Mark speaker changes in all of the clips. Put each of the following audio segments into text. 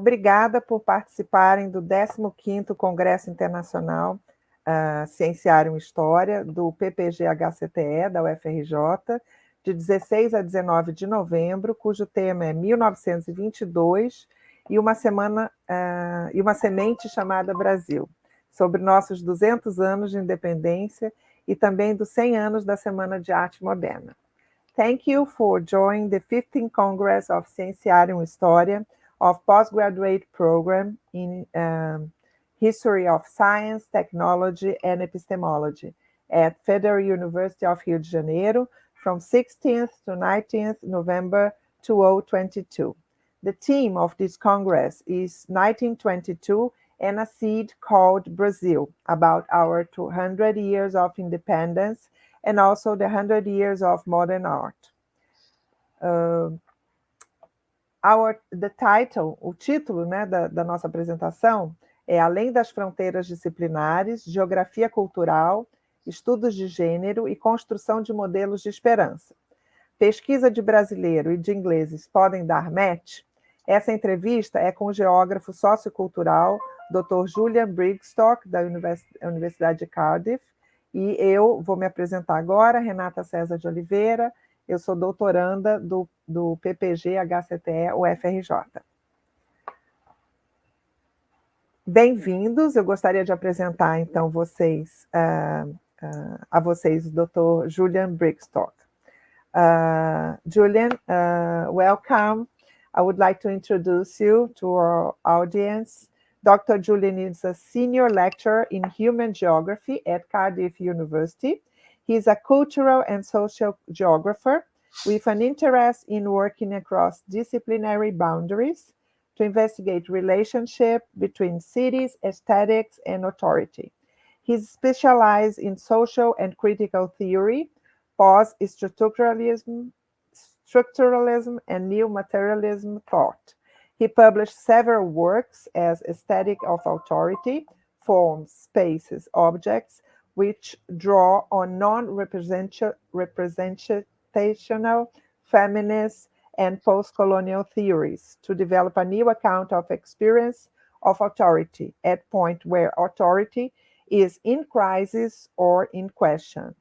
Speaker 1: Obrigada por participarem do 15º Congresso Internacional Cienciário em História, do PPGHCTE, da UFRJ, de 16 a 19 de novembro, cujo tema é 1922 e uma semente chamada Brasil, sobre nossos 200 anos de independência e também dos 100 anos da Semana de Arte Moderna. Thank you for joining the 15th Congress of Cienciário em História of Postgraduate Program in History of Science, Technology and Epistemology at Federal University of Rio de Janeiro from 16th to 19th November 2022. The theme of this Congress is 1922 and a seed called Brazil, about our 200 years of independence and also the 100 years of modern art. O título, né, da nossa apresentação é Além das fronteiras disciplinares, geografia cultural, estudos de gênero e construção de modelos de esperança. Pesquisa de brasileiro e de ingleses podem dar match? Essa entrevista é com o geógrafo sociocultural Dr. Julian Brigstocke, da Universidade de Cardiff, e eu vou me apresentar agora, Renata Cesar de Oliveira, eu sou doutoranda do PPGHCTE UFRJ. Bem-vindos, eu gostaria de apresentar, então, a vocês o Dr. Julian Brigstocke. Julian, welcome. I would like to introduce you to our audience. Dr. Julian is a senior lecturer in human geography at Cardiff University. He is a cultural and social geographer with an interest in working across disciplinary boundaries to investigate relationship between cities, aesthetics, and authority. He's specialized in social and critical theory, post-structuralism, and new materialism thought. He published several works as Aesthetic of Authority, Forms, Spaces, Objects, which draw on non-representational, feminist, and post-colonial theories to develop a new account of experience of authority at point where authority is in crisis or in question.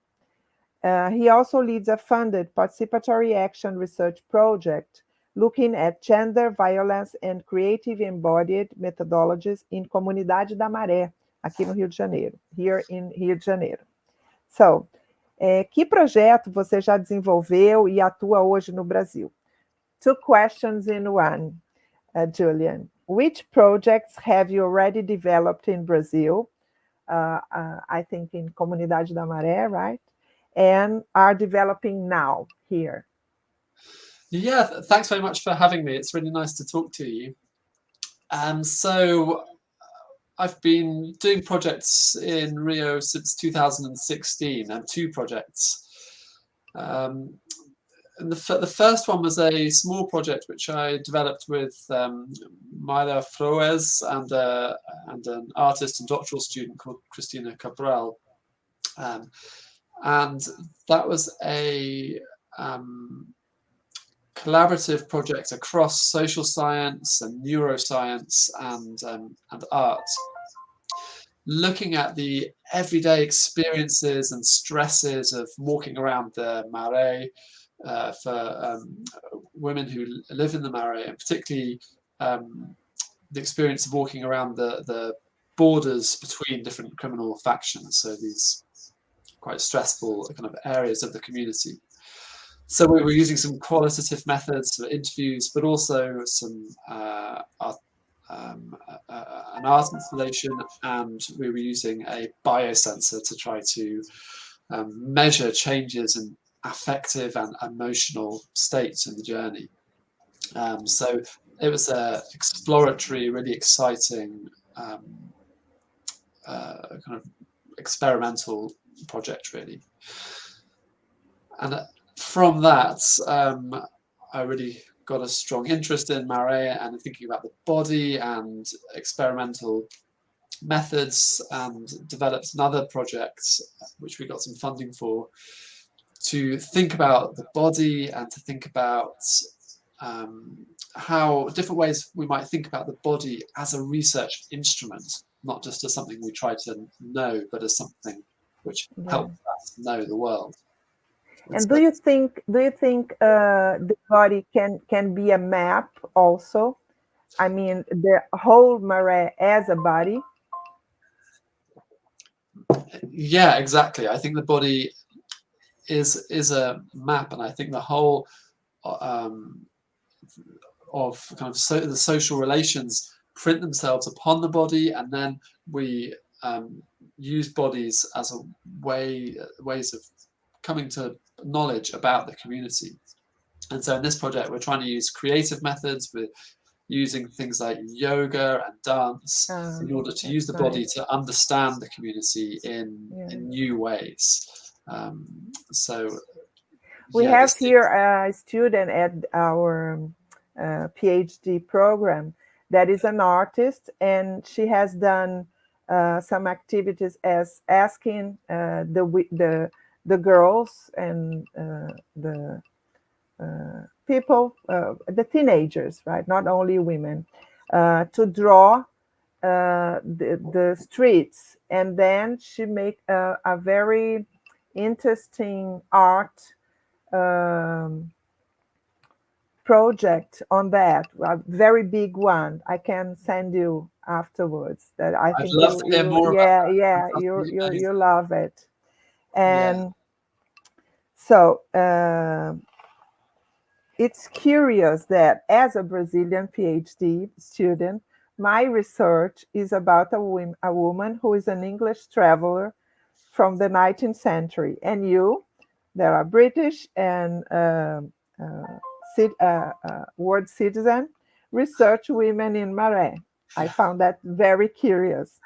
Speaker 1: He also leads a funded participatory action research project looking at gender, violence, and creative embodied methodologies in Comunidade da Maré, aqui no Rio de Janeiro, here in Rio de Janeiro. So, que projeto você já desenvolveu e atua hoje no Brasil? Two questions in one, Julian. Which projects have you already developed in Brazil? I think in Comunidade da Maré, right? And are developing now here?
Speaker 2: Yeah, thanks very much for having me. It's really nice to talk to you. So I've been doing projects in Rio since 2016, and two projects. And the first one was a small project which I developed with Mayra Flores and an artist and doctoral student called Cristina Cabral. And that was a collaborative project across social science and neuroscience and art, looking at the everyday experiences and stresses of walking around the Marais for women who live in the Marais, and particularly the experience of walking around the borders between different criminal factions, so these quite stressful kind of areas of the community. So we were using some qualitative methods for interviews, but also some an art installation, and we were using a biosensor to try to measure changes in affective and emotional states in the journey. So it was an exploratory, really exciting kind of experimental project, really. And from that, I really got a strong interest in Marais and thinking about the body and experimental methods, and developed another project which we got some funding for, to think about the body and to think about how different ways we might think about the body as a research instrument, not just as something we try to know, but as something which helps us know the world.
Speaker 1: And do you think the body can be a map also? I mean, the whole Marais as a body?
Speaker 2: Yeah, exactly. I think the body is a map, and I think the whole of kind of the social relations print themselves upon the body, and then we use bodies as a ways of coming to knowledge about the community. And so in this project, we're trying to use creative methods. We're using things like yoga and dance in order to use the body to understand the community in new ways. So
Speaker 1: we have here a student at our PhD program that is an artist, and she has done some activities as asking the girls and the people, the teenagers, right? Not only women, to draw the streets, and then she make a very interesting art project on that, a very big one. I can send you afterwards. That I think
Speaker 2: I'd love to hear more about that.
Speaker 1: You love it. And so it's curious that as a Brazilian PhD student, my research is about a woman who is an English traveler from the 19th century, and you, that are British and world citizen, research women in Marais. I found that very curious.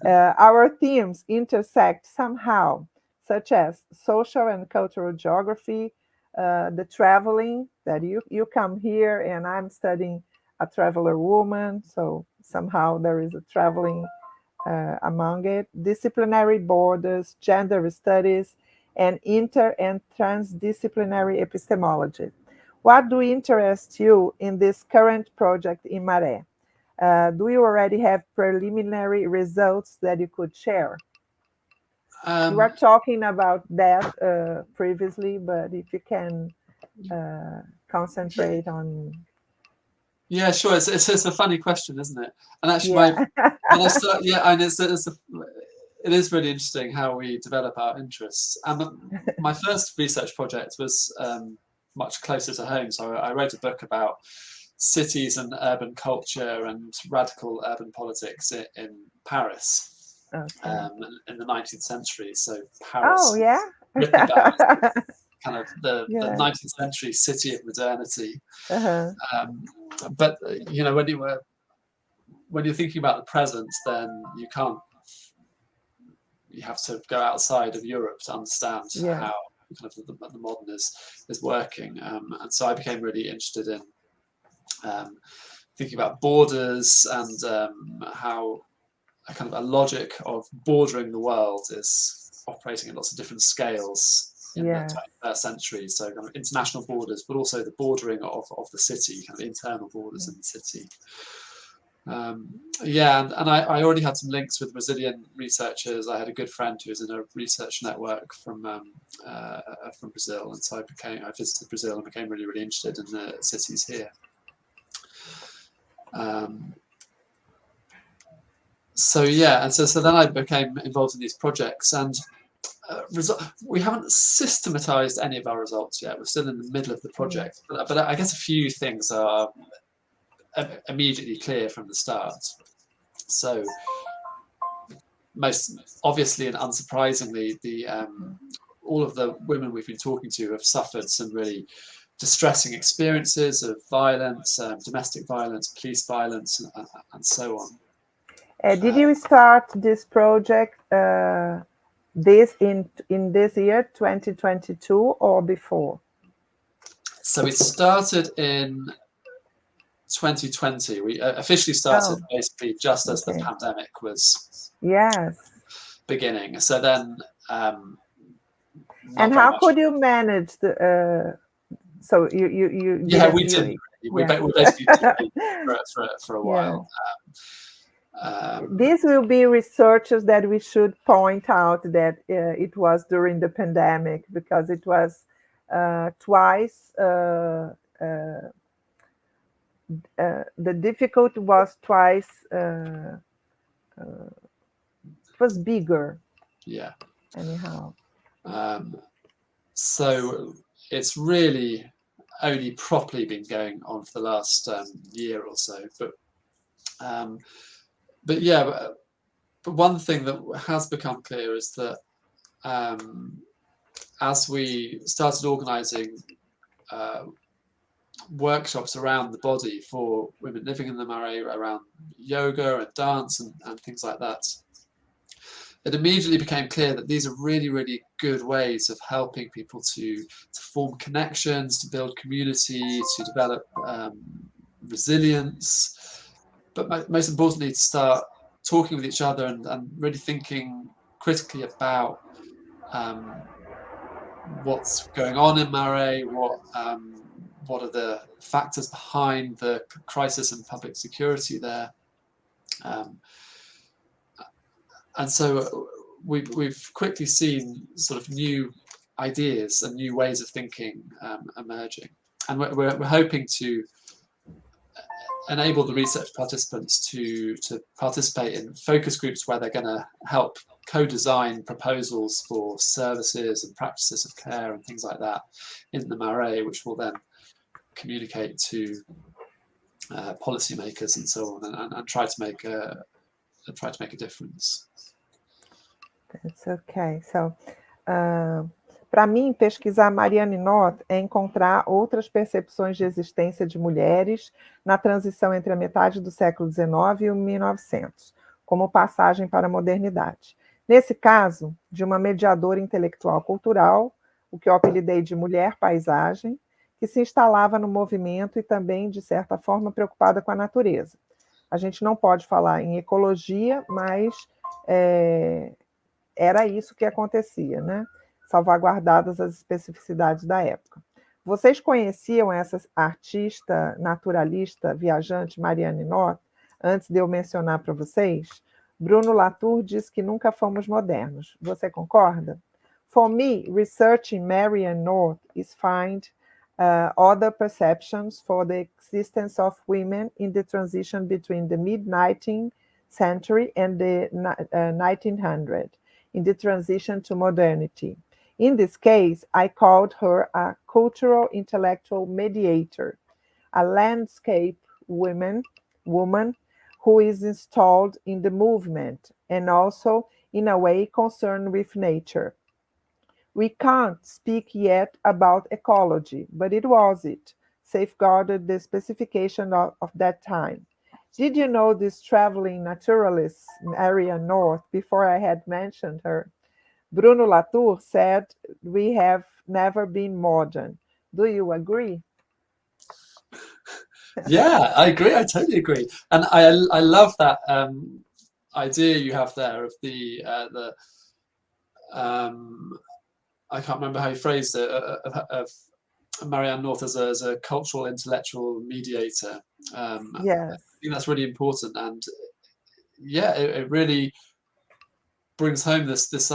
Speaker 1: Our themes intersect somehow, such as social and cultural geography, the traveling, that you come here and I'm studying a traveler woman, so somehow there is a traveling among it, disciplinary borders, gender studies, and inter and transdisciplinary epistemology. What do interest you in this current project in Marais? Do you already have preliminary results that you could share? We were talking about that previously, but if you can concentrate on...
Speaker 2: Yeah, sure. It's a funny question, isn't it? And actually, it is really interesting how we develop our interests. And my first research project was much closer to home. So I wrote a book about cities and urban culture and radical urban politics in Paris in the 19th century. So Paris, written about kind of the 19th century city of modernity. But you know, when you're thinking about the present, then you have to go outside of Europe to understand how kind of the modern is working. And so I became really interested in thinking about borders and how a kind of a logic of bordering the world is operating at lots of different scales in the 21st century. So kind of international borders, but also the bordering of the city, kind of internal borders in the city. And I already had some links with Brazilian researchers. I had a good friend who was in a research network from Brazil, and so I visited Brazil and became really, really interested in the cities here. So then I became involved in these projects, and we haven't systematized any of our results yet. We're still in the middle of the project, but I guess a few things are immediately clear from the start. So most obviously and unsurprisingly, all of the women we've been talking to have suffered some really distressing experiences of violence, domestic violence, police violence, and so on.
Speaker 1: Did you start this project this in this year, 2022, or before?
Speaker 2: So it started in 2020. We officially started basically just as the pandemic was beginning. So then,
Speaker 1: and how could you manage the? So you
Speaker 2: we didn't We basically did for a while.
Speaker 1: These will be researchers that we should point out that it was during the pandemic, because it was twice, the difficulty was twice, it was bigger.
Speaker 2: Yeah.
Speaker 1: Anyhow.
Speaker 2: So it's really only properly been going on for the last year or so. But one thing that has become clear is that as we started organising workshops around the body for women living in the Murray, around yoga and dance and things like that, it immediately became clear that these are really, really good ways of helping people to form connections, to build community, to develop resilience, but most importantly, to start talking with each other and really thinking critically about what's going on in Murray, what are the factors behind the crisis in public security there. And so we've quickly seen sort of new ideas and new ways of thinking emerging. And we're hoping to enable the research participants to participate in focus groups where they're going to help co-design proposals for services and practices of care and things like that in the Murray, which will then communicate to policymakers and so on, and try to make a difference.
Speaker 1: That's okay. So, para mim, pesquisar Marianne North é encontrar outras percepções de existência de mulheres na transição entre a metade do século XIX e o 1900, como passagem para a modernidade. Nesse caso, de uma mediadora intelectual cultural, o que eu apelidei de mulher paisagem, que se instalava no movimento e também, de certa forma, preocupada com a natureza. A gente não pode falar em ecologia, mas era isso que acontecia, né? Salvaguardadas as especificidades da época. Vocês conheciam essa artista naturalista viajante Marianne North antes de eu mencionar para vocês? Bruno Latour diz que nunca fomos modernos. Você concorda? For me, researching Marianne North is find other perceptions for the existence of women in the transition between the mid-19th century and the 1900s, in the transition to modernity. In this case, I called her a cultural intellectual mediator, a landscape woman who is installed in the movement and also, in a way, concerned with nature. We can't speak yet about ecology, but it was it, safeguarded the specification of that time. Did you know this traveling naturalist, Marianne North, before I had mentioned her? Bruno Latour said, we have never been modern. Do you agree?
Speaker 2: Yeah, I agree. I totally agree. And I love that idea you have there of the I can't remember how you phrased it, of Marianne North as a cultural intellectual mediator.
Speaker 1: Yes.
Speaker 2: I think that's really important, and yeah, it really brings home this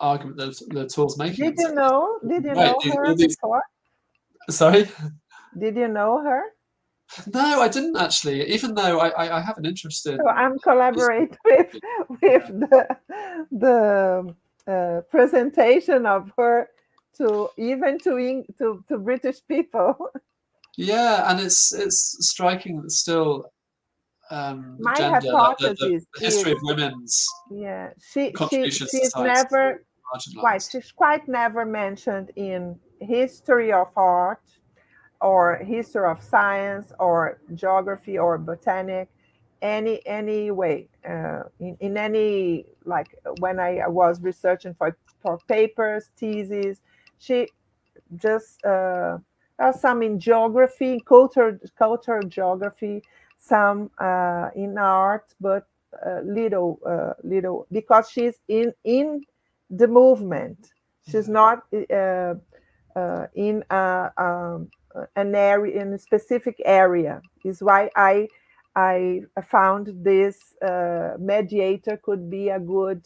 Speaker 2: argument that Latour's making.
Speaker 1: Did you know her before?
Speaker 2: Sorry?
Speaker 1: Did you know her?
Speaker 2: No, I didn't actually, even though I have an interest in...
Speaker 1: So I'm collaborating with the presentation of her to British people.
Speaker 2: Yeah, and it's striking that still
Speaker 1: my
Speaker 2: gender,
Speaker 1: hypothesis
Speaker 2: the history of women's contributions to
Speaker 1: she's
Speaker 2: society
Speaker 1: never she's quite never mentioned in history of art or history of science or geography or botanic any way in any, like when I was researching for papers, theses, she just some in geography, culture geography, some in art, but little because she's in the movement. She's not in a an area, in a specific area. Is why I found this mediator could be a good,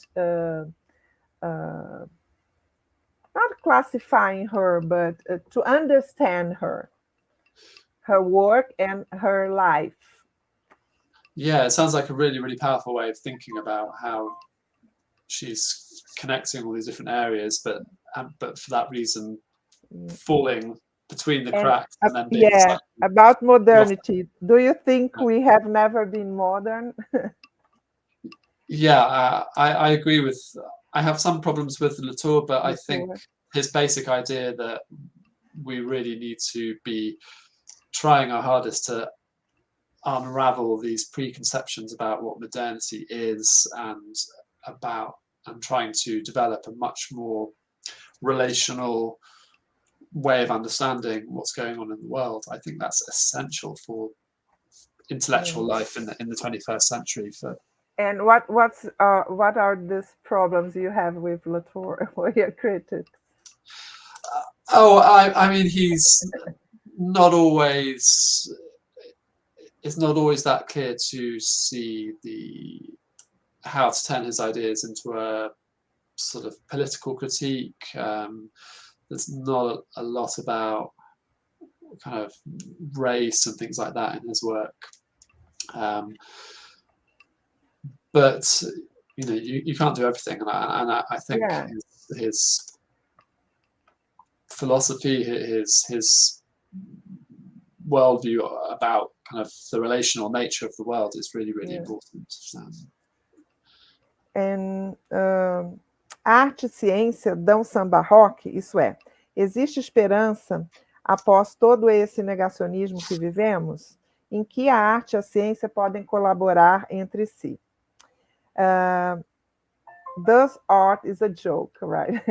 Speaker 1: not classifying her, but to understand her work and her life.
Speaker 2: Yeah, it sounds like a really, really powerful way of thinking about how she's connecting all these different areas, but for that reason, falling between the cracks and then being
Speaker 1: about modernity. Do you think we have never been modern?
Speaker 2: Yeah, I agree with. I have some problems with Latour, but I think his basic idea that we really need to be trying our hardest to unravel these preconceptions about what modernity is and trying to develop a much more relational way of understanding what's going on in the world. I think that's essential for intellectual life in the 21st century.
Speaker 1: And what are these problems you have with Latour or your critics?
Speaker 2: I mean, it's not always that clear to see how to turn his ideas into a sort of political critique. There's not a lot about kind of race and things like that in his work. But you can't do everything, and I think his philosophy, his worldview about kind of the relational nature of the world is really, really important.
Speaker 1: Arte e ciência dão samba rock, isso é, existe esperança após todo esse negacionismo que vivemos, em que a arte e a ciência podem colaborar entre si. Does art is a joke, right?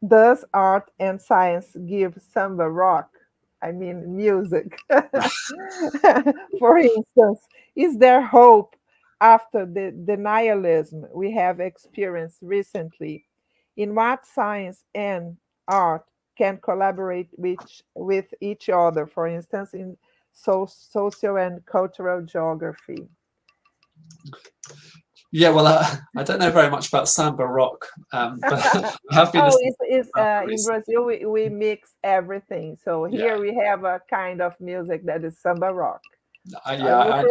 Speaker 1: Does art and science give samba rock? I mean, music. For instance, is there hope after the denialism we have experienced recently? In what science and art can collaborate with each other, for instance, in social and cultural geography?
Speaker 2: Yeah, well, I don't know very much about samba rock, but I have been
Speaker 1: in Brazil, we mix everything. So here we have a kind of music that is samba rock.
Speaker 2: I know.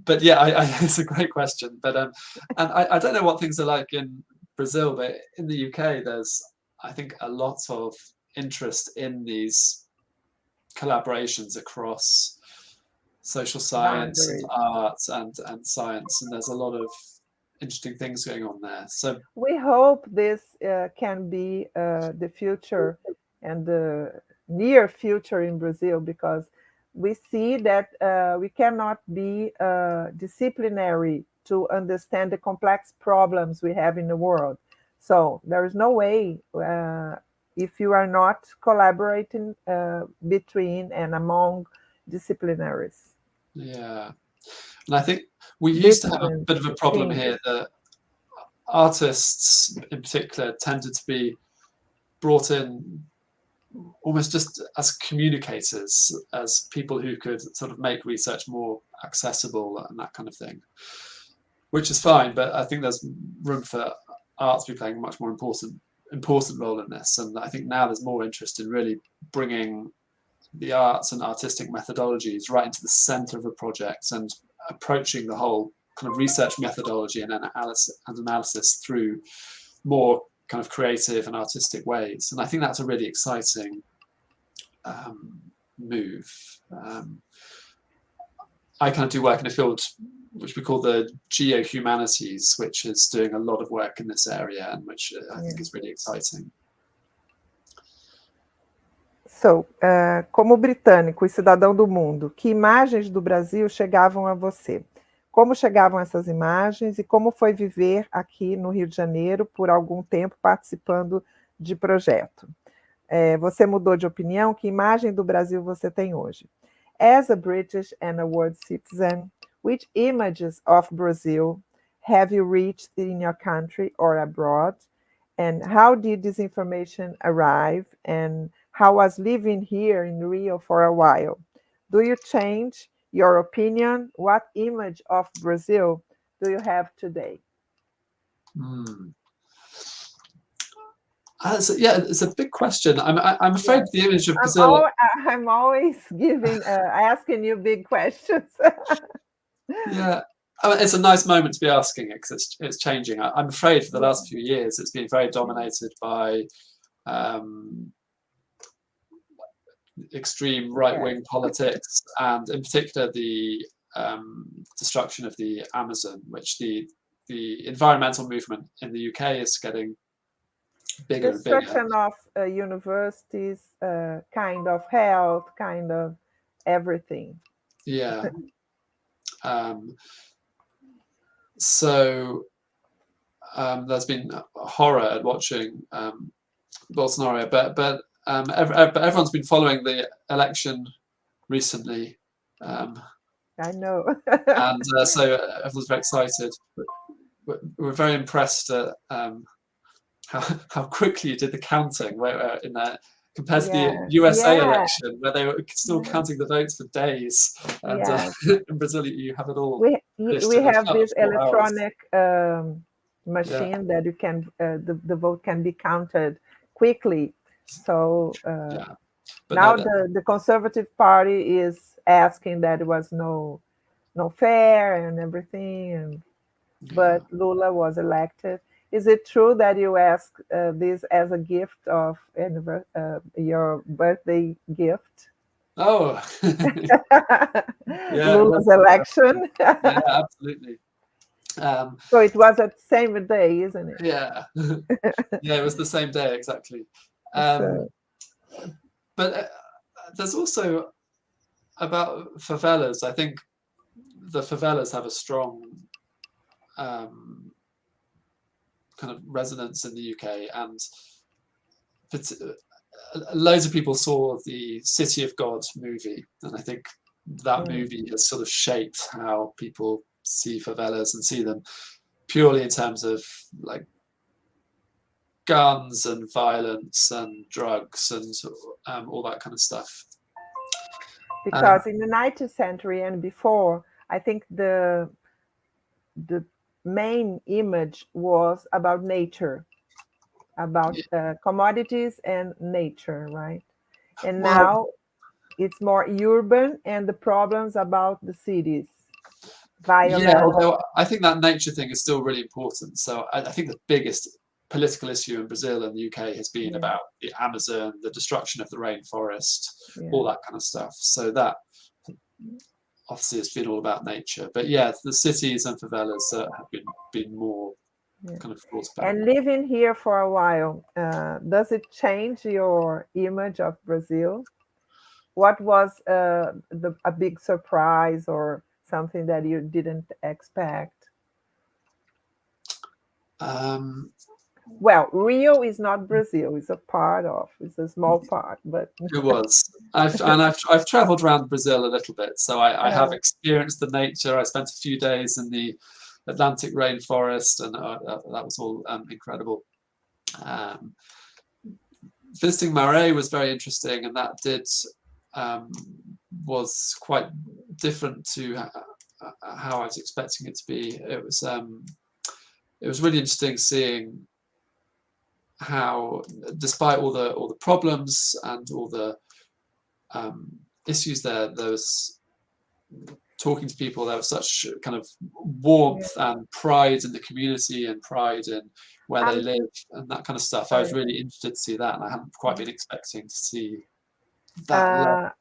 Speaker 2: But yeah, it's a great question. But and I don't know what things are like in Brazil, but in the UK, there's, I think, a lot of interest in these collaborations across social science and arts and science, and there's a lot of interesting things going on there. So
Speaker 1: we hope this can be the future and the near future in Brazil, because we see that we cannot be disciplinary to understand the complex problems we have in the world. So there is no way if you are not collaborating between and among disciplinaries.
Speaker 2: Yeah, and I think we used to have a bit of a problem here that artists in particular tended to be brought in almost just as communicators, as people who could sort of make research more accessible and that kind of thing, which is fine, but I think there's room for art to be playing a much more important role in this. And I think now there's more interest in really bringing the arts and artistic methodologies right into the center of a project and approaching the whole kind of research methodology and analysis through more kind of creative and artistic ways. And I think that's a really exciting move. I kind of do work in a field which we call the geohumanities, which is doing a lot of work in this area and which I think is really exciting.
Speaker 1: So, como britânico e cidadão do mundo, que imagens do Brasil chegavam a você? Como chegavam essas imagens e como foi viver aqui no Rio de Janeiro por algum tempo participando de projeto? Você mudou de opinião? Que imagem do Brasil você tem hoje? As a British and a world citizen, which images of Brazil have you reached in your country or abroad? And how did this information arrive? And how was living here in Rio for a while? Do you change your opinion? What image of Brazil do you have today?
Speaker 2: It's a big question. I'm afraid the image of Brazil.
Speaker 1: I'm always asking you big questions.
Speaker 2: Yeah, it's a nice moment to be asking it because it's changing. I'm afraid for the last few years it's been very dominated by extreme right-wing politics, and in particular the destruction of the Amazon, which the environmental movement in the UK is getting bigger and bigger.
Speaker 1: Destruction of universities, kind of health, kind of everything.
Speaker 2: Yeah. So there's been horror at watching Bolsonaro, but everyone's been following the election recently.
Speaker 1: I know.
Speaker 2: And so everyone's very excited. We're very impressed at how quickly you did the counting, where in that compared to the USA election, where they were still counting the votes for days. And in Brazil, you have it all.
Speaker 1: We have this electronic machine that you can the vote can be counted quickly. So now the Conservative Party is asking that it was no fair and everything, but Lula was elected. Is it true that you asked this as a gift of your birthday gift?
Speaker 2: Oh,
Speaker 1: Lula's election.
Speaker 2: Yeah, absolutely.
Speaker 1: So it was at the same day, isn't it?
Speaker 2: Yeah, yeah, it was the same day exactly. But there's also about favelas. I think the favelas have a strong kind of resonance in the UK, and loads of people saw the City of God movie, and I think that movie has sort of shaped how people see favelas and see them purely in terms of like guns and violence and drugs and all that kind of stuff.
Speaker 1: Because in the 19th century and before, I think the main image was about nature, about commodities and nature, right? And now it's more urban and the problems about the cities. Violence.
Speaker 2: Yeah, although I think that nature thing is still really important. So I think the biggest political issue in Brazil and the UK has been about the Amazon, the destruction of the rainforest, all that kind of stuff. So that obviously has been all about nature. But yeah, the cities and favelas have been more kind of thought about.
Speaker 1: And living here for a while, does it change your image of Brazil? What was a big surprise or something that you didn't expect? Well, Rio is not Brazil; it's a small part, but
Speaker 2: it was. I've travelled around Brazil a little bit, so I have experienced the nature. I spent a few days in the Atlantic rainforest, and that was all incredible. Visiting Maré was very interesting, and that was quite different to how I was expecting it to be. It was really interesting seeing how, despite all the problems and all the issues there was talking to people. There was such kind of warmth and pride in the community and pride in where they live and that kind of stuff. I was really interested to see that, and I hadn't quite been expecting to see that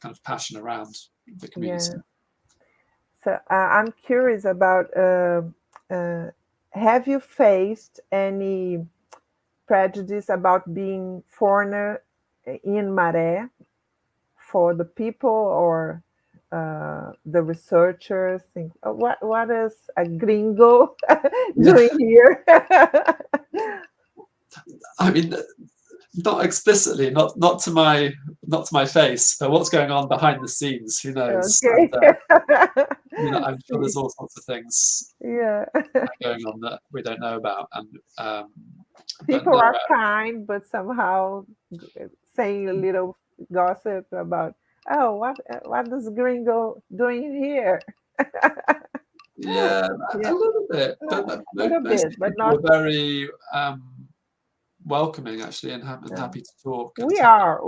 Speaker 2: kind of passion around the community.
Speaker 1: So I'm curious about, have you faced any prejudice about being foreigner in Maré for the people or the researchers think, oh, what is a gringo doing here?
Speaker 2: I mean, not explicitly, not to my face, but what's going on behind the scenes, who knows?
Speaker 1: Okay.
Speaker 2: And, I'm sure there's all sorts of things going on that we don't know about. And
Speaker 1: People are kind, but somehow saying a little gossip about, oh, what is Gringo doing here?
Speaker 2: Yeah,
Speaker 1: Yeah.
Speaker 2: a little bit, but
Speaker 1: A little
Speaker 2: most
Speaker 1: bit, but
Speaker 2: people
Speaker 1: not.
Speaker 2: were very welcoming, actually, and happy to talk. And
Speaker 1: We are.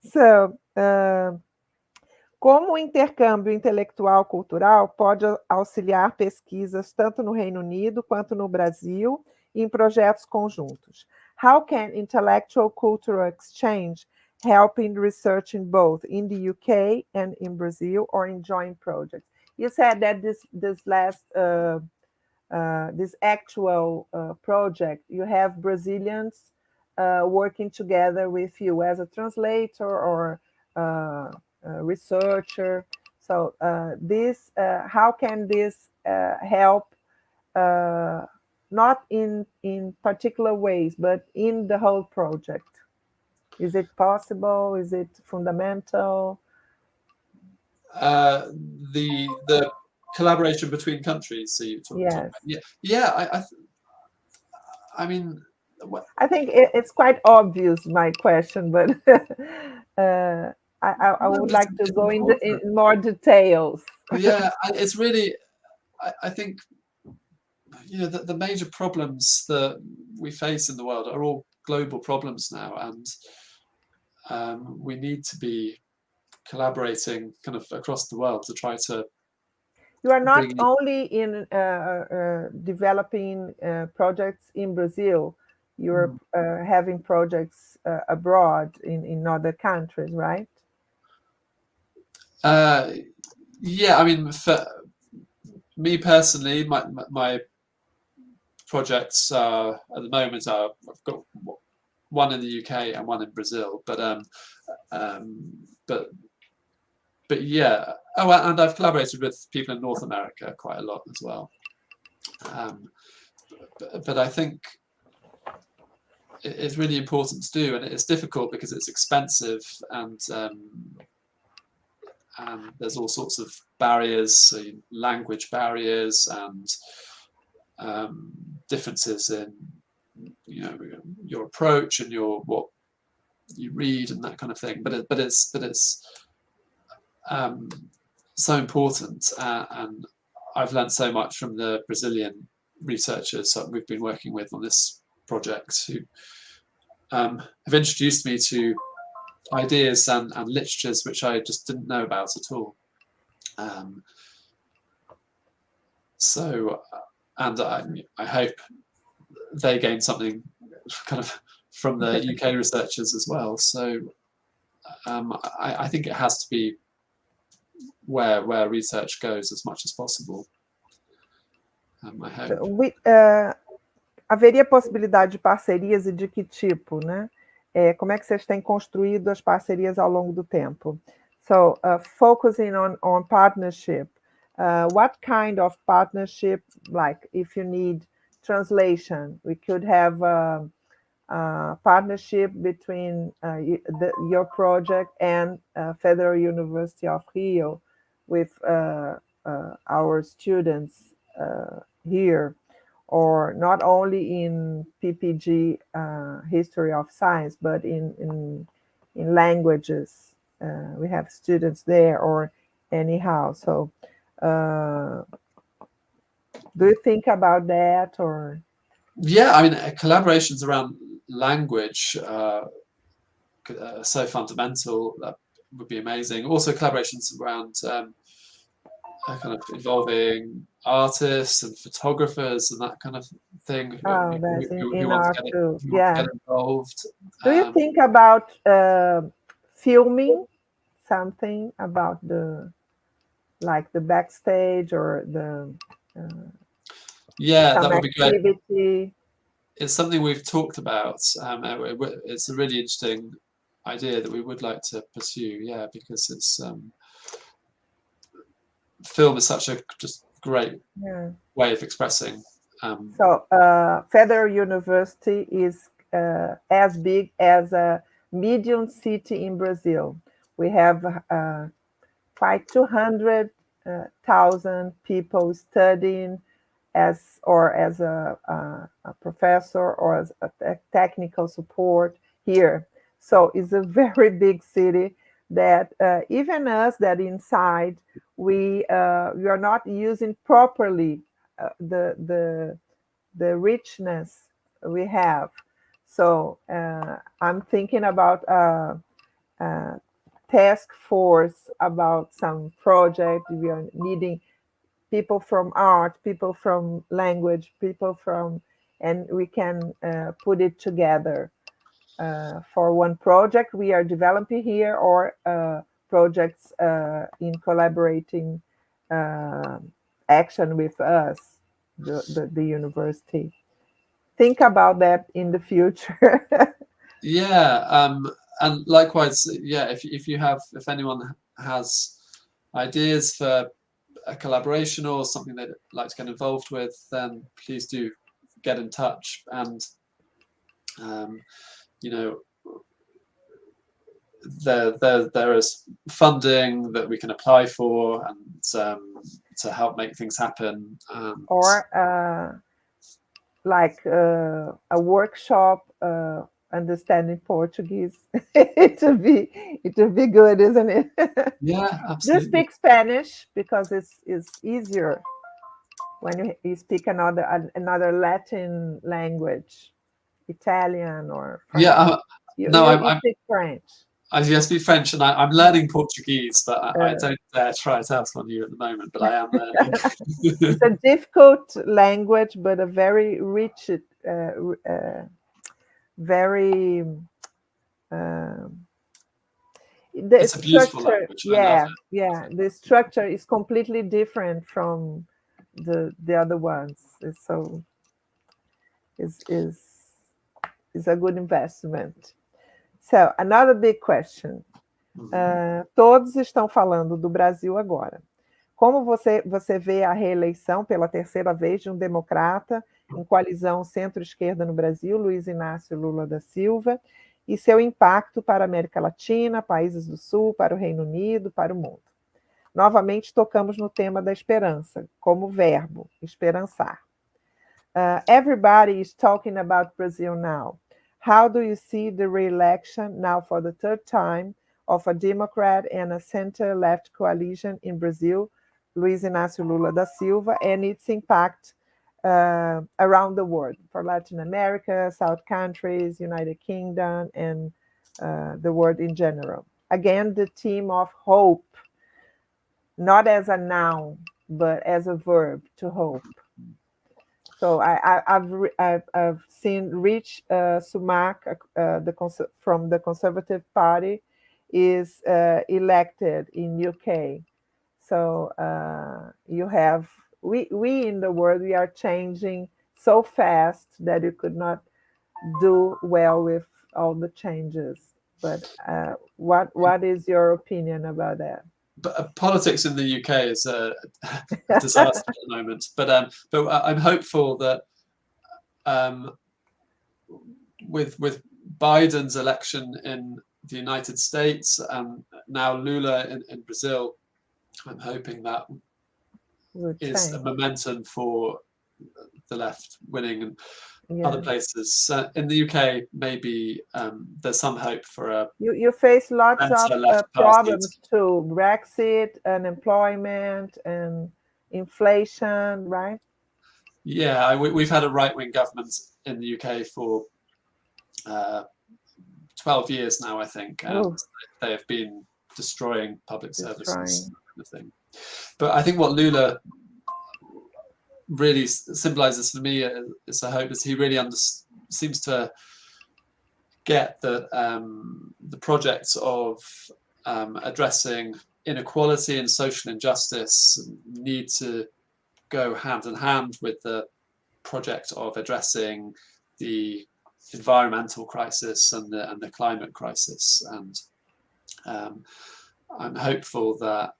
Speaker 1: So, como o intercâmbio intelectual cultural pode auxiliar pesquisas tanto no Reino Unido quanto no Brasil em projetos conjuntos? How can intellectual cultural exchange help in research in both in the UK and in Brazil or in joint projects? You said that this actual project, you have Brazilians working together with you as a translator or researcher. So how can this help, not in particular ways, but in the whole project? Is it possible? Is it fundamental?
Speaker 2: The collaboration between countries. So you talk about, yeah. I mean,
Speaker 1: I think it's quite obvious, my question, but I would like to go in more details.
Speaker 2: Yeah, it's really, I think, the major problems that we face in the world are all global problems now, and we need to be collaborating kind of across the world to try to.
Speaker 1: You are not only in developing projects in Brazil, you're having projects abroad in other countries, right?
Speaker 2: Yeah, I mean, for me personally, my projects at the moment I've got one in the UK and one in Brazil, but yeah. Oh, and I've collaborated with people in North America quite a lot as well. But I think it's really important to do, and it's difficult because it's expensive, and there's all sorts of barriers, so language barriers, and differences in your approach and what you read and that kind of thing. But it's so important, and I've learned so much from the Brazilian researchers that we've been working with on this project, who have introduced me to ideas and literatures which I just didn't know about at all. And I hope they gain something kind of from the UK researchers as well. So I think it has to be where research goes as much as possible. I hope.
Speaker 1: Haveria possibilidade de parcerias e de que tipo, né? Como é que vocês têm construído as parcerias ao longo do tempo? So, focusing on partnership, what kind of partnership, like if you need translation, we could have a partnership between your project and Federal University of Rio with our students here, or not only in PPG history of science, but in languages. We have students there, or anyhow. So do you think about that, or?
Speaker 2: Yeah, I mean, collaborations around language are so fundamental. That would be amazing. Also, collaborations around kind of involving artists and photographers and that kind of thing.
Speaker 1: Oh, that's
Speaker 2: who
Speaker 1: in
Speaker 2: want
Speaker 1: art
Speaker 2: to
Speaker 1: too.
Speaker 2: get involved.
Speaker 1: Do you think about filming something about the backstage or the
Speaker 2: yeah,
Speaker 1: some
Speaker 2: that would
Speaker 1: activity?
Speaker 2: be great. It's something we've talked about. It's a really interesting idea that we would like to pursue. Yeah, because it's film is such a just great way of expressing.
Speaker 1: So Federal University is as big as a medium city in Brazil. We have quite 200,000 people studying as a professor or as a technical support here. So it's a very big city that even us that inside we are not using properly the richness we have. So I'm thinking about task force about some project. We are needing people from art, people from language, people from, and we can put it together for one project we are developing here, or projects in collaborating action with us, the university. Think about that in the future.
Speaker 2: Yeah, and likewise, yeah, if anyone has ideas for a collaboration or something they'd like to get involved with, then please do get in touch. And you know, there is funding that we can apply for, and to help make things happen.
Speaker 1: Or like a workshop understanding Portuguese. it would be good, isn't it?
Speaker 2: Yeah,
Speaker 1: Do you
Speaker 2: absolutely.
Speaker 1: speak Spanish? Because it's easier when you speak another Latin language, Italian or French.
Speaker 2: Yeah, no,
Speaker 1: You speak French.
Speaker 2: I speak French, and I'm learning Portuguese, but I
Speaker 1: Uh,
Speaker 2: don't dare try it out on you at the moment, but I am learning.
Speaker 1: it's a difficult language, but a very rich, very the
Speaker 2: It's a beautiful
Speaker 1: structure.
Speaker 2: language. I love
Speaker 1: Yeah, the structure is completely different from the other ones. So is a good investment. So another big question.
Speaker 2: it.
Speaker 1: Todos estão falando do Brasil agora. Como você vê a reeleição pela terceira vez de um democrata em coalizão centro-esquerda no Brasil, Luiz Inácio Lula da Silva, e seu impacto para a América Latina, países do Sul, para o Reino Unido, para o mundo? Novamente tocamos no tema da esperança, como verbo, esperançar. Everybody is talking about Brazil now. How do you see the re-election now for the third time of a Democrat and a center-left coalition in Brazil, Luiz Inácio Lula da Silva, and its impact around the world for Latin America, South countries, United Kingdom, and the world in general? Again, the theme of hope, not as a noun, but as a verb, to hope. So I've seen Rich Sumak from the Conservative Party is elected in UK. So you have we in the world, we are changing so fast that you could not do well with all the changes. But what is your opinion about that?
Speaker 2: But politics in the UK is a disaster at the moment. But I'm hopeful that with Biden's election in the United States and now Lula in Brazil, I'm hoping that is a momentum for the left winning. And other places in the UK, maybe there's some hope for a.
Speaker 1: You face lots of problems too: Brexit, unemployment, and inflation, right?
Speaker 2: Yeah, we've had a right-wing government in the UK for 12 years now, I think, and they have been destroying public services, that kind of thing. But I think what Lula really symbolizes for me is a hope, is he really seems to get that the projects of addressing inequality and social injustice need to go hand in hand with the project of addressing the environmental crisis and the climate crisis. And I'm hopeful that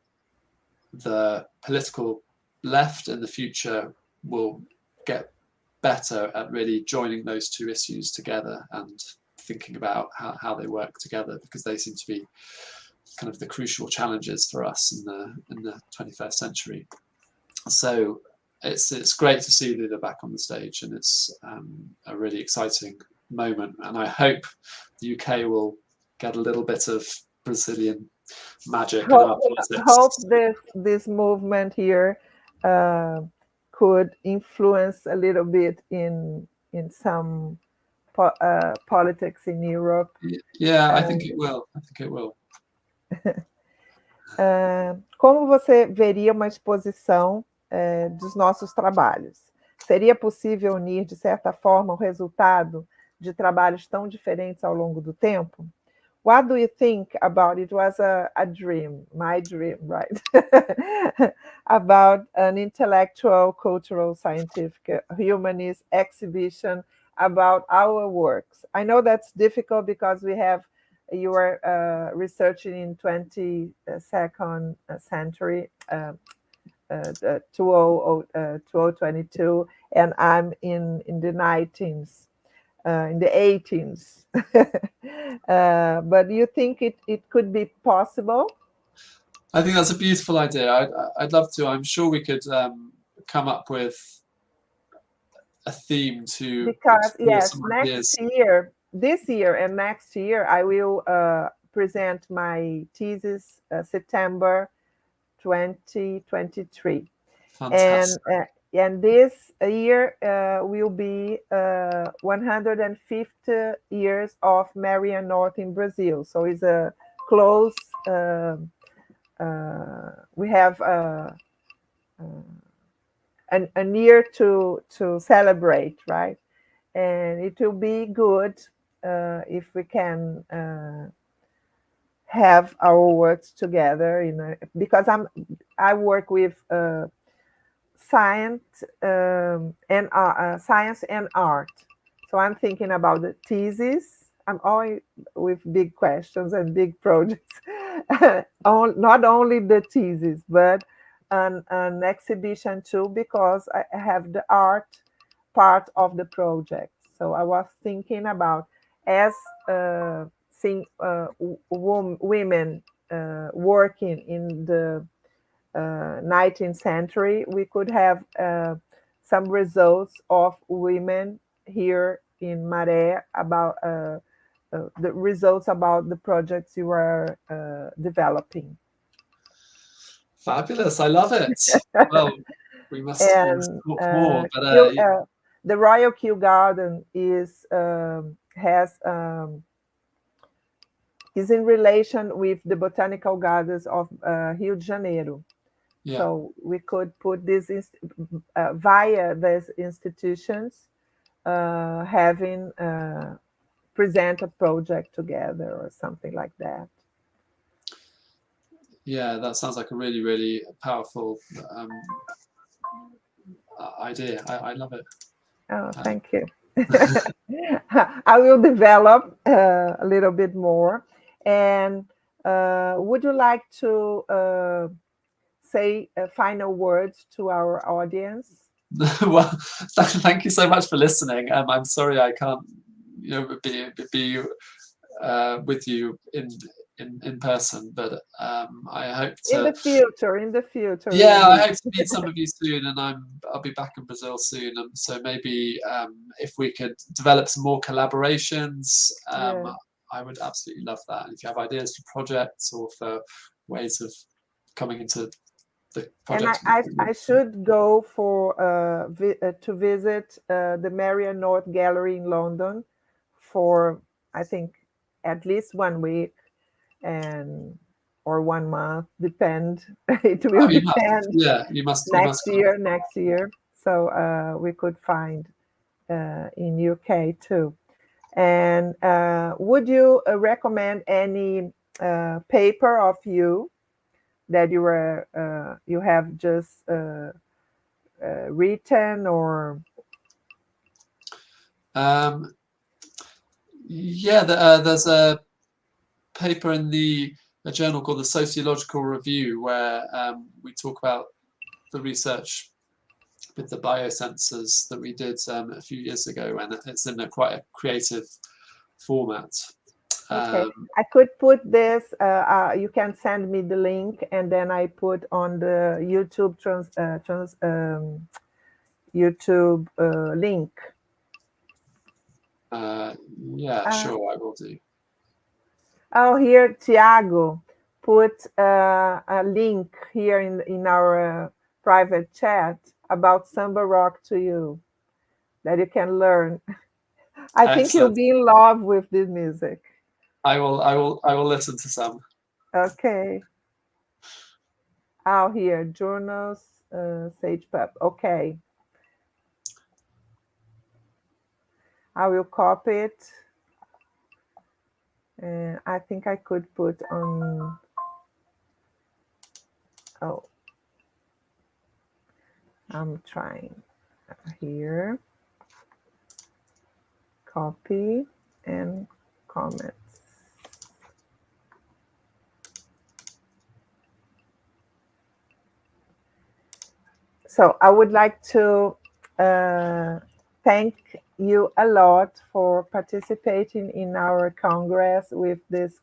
Speaker 2: the political left in the future will get better at really joining those two issues together and thinking about how they work together, because they seem to be kind of the crucial challenges for us in the 21st century. So it's great to see Lula back on the stage, and it's a really exciting moment. And I hope the UK will get a little bit of Brazilian magic in our politics.
Speaker 1: Hope this movement here could influence a little bit in some politics in Europe.
Speaker 2: Yeah, I think it will. I think it will.
Speaker 1: Como você veria uma exposição dos nossos trabalhos? Seria possível unir, de certa forma, o resultado de trabalhos tão diferentes ao longo do tempo? What do you think about it? Was a dream, my dream, right? About an intellectual, cultural, scientific, humanist exhibition about our works. I know that's difficult because you are researching in 22nd century, 2022, and I'm in the 19th. In the 18th. But do you think it could be possible?
Speaker 2: I think that's a beautiful idea. I'd love to. I'm sure we could come up with a theme to...
Speaker 1: Because, yes, this year and next year, I will present my thesis September 2023.
Speaker 2: Fantastic.
Speaker 1: And this year will be 150 years of Marian North in Brazil. So it's a close, we have a year to celebrate, right? And it will be good if we can have our works together, because I work with science and art. So I'm thinking about the thesis. I'm always with big questions and big projects. Not only the thesis, but an exhibition too, because I have the art part of the project. So I was thinking about, as seeing women working in the 19th century, we could have some results of women here in Maré about the results about the projects you are developing.
Speaker 2: Fabulous! I love it. Well, we must talk more. But
Speaker 1: the Royal Kew Garden is in relation with the botanical gardens of Rio de Janeiro. Yeah. So we could put this via these institutions, having present a project together or something like that.
Speaker 2: Yeah, that sounds like a really, really powerful idea. I love it.
Speaker 1: Oh, thank you. I will develop a little bit more. And would you like to say final words to our audience?
Speaker 2: Well, thank you so much for listening. I'm sorry I can't, be with you in person, but I hope to...
Speaker 1: In the future.
Speaker 2: Yeah, I hope to meet some of you soon, and I'll be back in Brazil soon. And so maybe if we could develop some more collaborations, I would absolutely love that. And if you have ideas for projects or for ways of coming into the project.
Speaker 1: And I should go to visit the Marian North Gallery in London for, I think, at least 1 week or 1 month, depend. It will depend.
Speaker 2: You must.
Speaker 1: Next year. So we could find in UK too. And would you recommend any paper of you that you have just written or?
Speaker 2: There's a paper in a journal called the Sociological Review where we talk about the research with the biosensors that we did a few years ago, and it's in quite a creative format.
Speaker 1: Okay, I could put this, you can send me the link, and then I put on the YouTube YouTube link.
Speaker 2: Yeah, sure, I will do.
Speaker 1: Oh, here, Tiago put a link here in our private chat about samba rock to you that you can learn. I think you'll
Speaker 2: Excellent.
Speaker 1: be in love with this music.
Speaker 2: I will listen to some.
Speaker 1: Okay. Oh, here, journals, Sage Pub. Okay. I will copy it. I think I could put on. Oh, I'm trying here. Copy and comments. So I would like to thank you a lot for participating in our Congress with this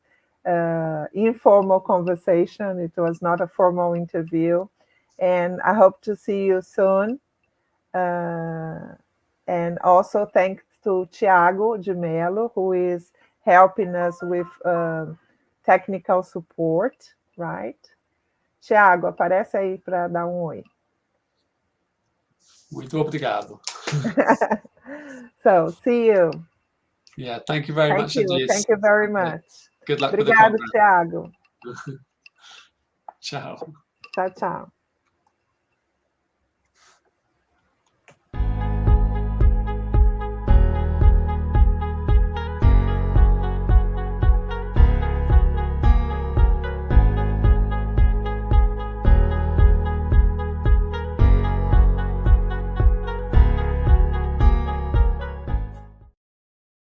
Speaker 1: informal conversation. It was not a formal interview. And I hope to see you soon. And also thanks to Tiago de Mello, who is helping us with technical support, right? Tiago, aparece aí para dar oi.
Speaker 2: Muito obrigado.
Speaker 1: So, see you.
Speaker 2: Yeah, thank you very much indeed.
Speaker 1: Thank you very much.
Speaker 2: Good luck with the
Speaker 1: Obrigado,
Speaker 2: conference.
Speaker 1: Tiago.
Speaker 2: Ciao.
Speaker 1: Tchau, tchau.